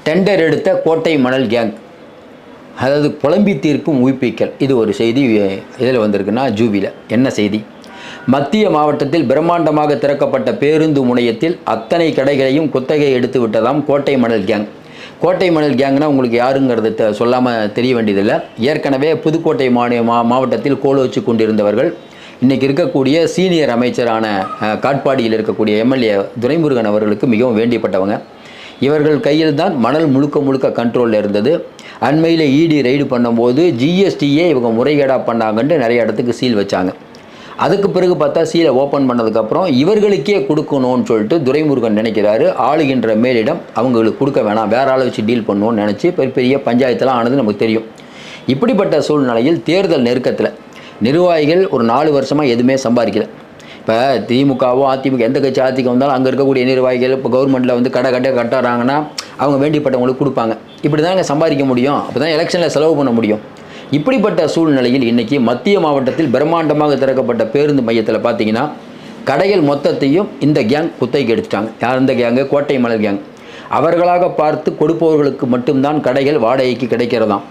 Tender எடுத்த கோட்டை மணல் கேங், அதாவது புலம்பி தீர்க்கும் உயிர்ப்பிக்கல். இது ஒரு செய்தி இதில் வந்திருக்குன்னா ஜூபியில் என்ன செய்தி? மத்திய மாவட்டத்தில் பிரம்மாண்டமாக திறக்கப்பட்ட பேருந்து முனையத்தில் அத்தனை கடைகளையும் குத்தகை எடுத்து விட்டதாம் கோட்டை மணல் கேங். கோட்டை மணல் கேங்னா உங்களுக்கு யாருங்கிறது சொல்லாமல் தெரிய வேண்டியதில்லை. ஏற்கனவே புதுக்கோட்டை மாவட்டத்தில் கோல் வச்சு கொண்டிருந்தவர்கள் இன்றைக்கி இருக்கக்கூடிய சீனியர் அமைச்சரான காட்பாடியில் இருக்கக்கூடிய எம்எல்ஏ துரைமுருகன் அவர்களுக்கு மிகவும் வேண்டியப்பட்டவங்க. இவர்கள் கையில் தான் மணல் முழுக்க கண்ட்ரோலில் இருந்தது. அண்மையில் இடி ரைடு பண்ணும்போது ஜிஎஸ்டியே இவங்க முறைகேடாக பண்ணாங்கன்ட்டு நிறைய இடத்துக்கு சீல் வச்சாங்க. அதுக்கு பிறகு பார்த்தா சீலை ஓப்பன் பண்ணதுக்கப்புறம் இவர்களுக்கே கொடுக்கணும்னு சொல்லிட்டு துரைமுருகன் நினைக்கிறாரு. ஆளுகின்ற மேலிடம் அவங்களுக்கு கொடுக்க வேணாம், வேற ஆளை வச்சு டீல் பண்ணணும்னு நினச்சி பெரிய பஞ்சாயத்தெல்லாம் ஆனது நமக்கு தெரியும். இப்படிப்பட்ட சூழ்நிலையில் தேர்தல் நெருக்கத்தில் நிர்வாகிகள் ஒரு 4 வருஷமாக எதுவுமே சம்பாதிக்கல. இப்போ திமுகவோ அதிமுக எந்த கட்சி ஆதிக்கம் வந்தாலும் அங்கே இருக்கக்கூடிய நிர்வாகிகள் இப்போ கவர்மெண்ட்டில் வந்து கடை கட்டுறாங்கன்னா அவங்க வேண்டிப்பட்டவங்களுக்கு கொடுப்பாங்க. இப்படி தான் சம்பாதிக்க முடியும், அப்போ தான் எலெக்ஷனில் செலவு பண்ண முடியும். இப்படிப்பட்ட சூழ்நிலையில் இன்றைக்கி மத்திய மாவட்டத்தில் பிரம்மாண்டமாக திறக்கப்பட்ட பேருந்து மையத்தில் பார்த்தீங்கன்னா கடைகள் மொத்தத்தையும் இந்த கேங் குத்தகைக்கு எடுத்துட்டாங்க. யார் இந்த கேங்கு? கோட்டை மணல் கேங். அவர்களாக பார்த்து கொடுப்பவர்களுக்கு மட்டும்தான் கடைகள் வாடகைக்கு கிடைக்கிறதாம்.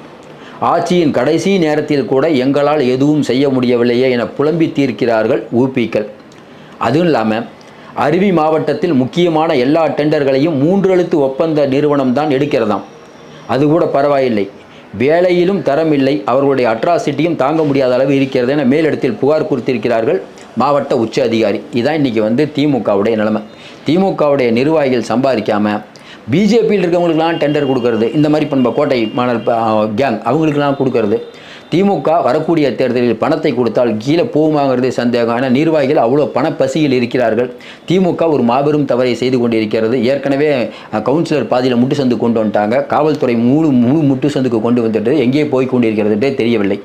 ஆட்சியின் கடைசி நேரத்தில் கூட எங்களால் எதுவும் செய்ய முடியவில்லையே என புலம்பி தீர்க்கிறார்கள் ஊபிக்கள். அதுவும் இல்லாமல் அருவி மாவட்டத்தில் முக்கியமான எல்லா டெண்டர்களையும் 3 எழுத்து ஒப்பந்த நிறுவனம் தான் எடுக்கிறதாம். அது கூட பரவாயில்லை, வேலையிலும் தரம் இல்லை, அவர்களுடைய அட்ராசிட்டியும் தாங்க முடியாத அளவு இருக்கிறது என மேலிடத்தில் புகார் கொடுத்திருக்கிறார்கள் மாவட்ட உச்ச அதிகாரி. இதான் இன்றைக்கி வந்து திமுகவுடைய நிலைமை. திமுகவுடைய நிர்வாகிகள் சம்பாதிக்காமல் பிஜேபியில் இருக்கவங்களுக்கெல்லாம் டெண்டர் கொடுக்கறது, இந்த மாதிரி இப்போ கோட்டை மணல் கேங் அவங்களுக்கெல்லாம் கொடுக்கறது. திமுக வரக்கூடிய தேர்தலில் பணத்தை கொடுத்தால் கீழே போகுமாங்கிறதே சந்தேகம். ஆனால் நிர்வாகிகள் அவ்வளோ பணப்பசியில் இருக்கிறார்கள். திமுக ஒரு மாபெரும் தவறை செய்து கொண்டிருக்கிறது. ஏற்கனவே கவுன்சிலர் பாதியில் முட்டு சந்து கொண்டு வந்துட்டாங்க. காவல்துறை முழு முட்டு சந்துக்கு கொண்டு வந்துட்டு எங்கே போய் கொண்டிருக்கிறதுன்றே தெரியவில்லை.